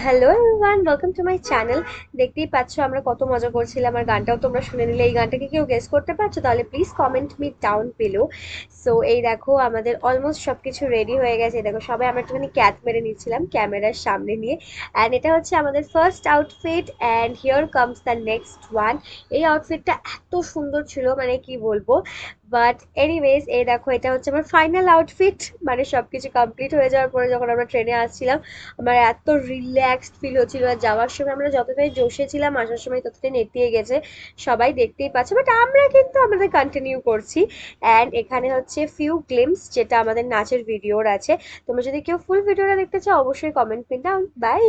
Hello everyone, welcome to my channel. দেখতেই পাচ্ছ আমরা কত মজা করছিলাম, আর গানটাও তোমরা শুনে নিলে। এই গানটাকে কেউ গেস করতে পারছো? তাহলে please comment me down below. So এই দেখো আমাদের অলমোস্ট সব কিছু রেডি হয়ে গেছে। এই দেখো সবাই আমরা একটুখানি ক্যাচ মেরে নিচ্ছিলাম ক্যামেরার সামনে নিয়ে। অ্যান্ড এটা হচ্ছে আমাদের first outfit, and here comes the next one. এই আউটফিটটা এত সুন্দর ছিল, মানে কি বলবো। বাট এনিওয়েজ এই দেখো এটা হচ্ছে আমার ফাইনাল আউটফিট। মানে সবকিছু কমপ্লিট হয়ে যাওয়ার পরে যখন আমরা ট্রেনে আসছিলাম, আমার এত রিল্যাক্সড ফিল হচ্ছিল। আর যাওয়ার সময় আমরা যতটাই জোশে ছিলাম, আসার সময় ততটাই নেতিয়ে গেছে। সবাই দেখতেই পাচ্ছে, বাট আমরা কিন্তু আমাদের কন্টিনিউ করছি। অ্যান্ড এখানে হচ্ছে ফিউ গ্লিমস, যেটা আমাদের নাচের ভিডিওর আছে। তোমরা যদি কেউ ফুল ভিডিওটা দেখতে চাও, অবশ্যই কমেন্ট পিন ডাউন। বাই।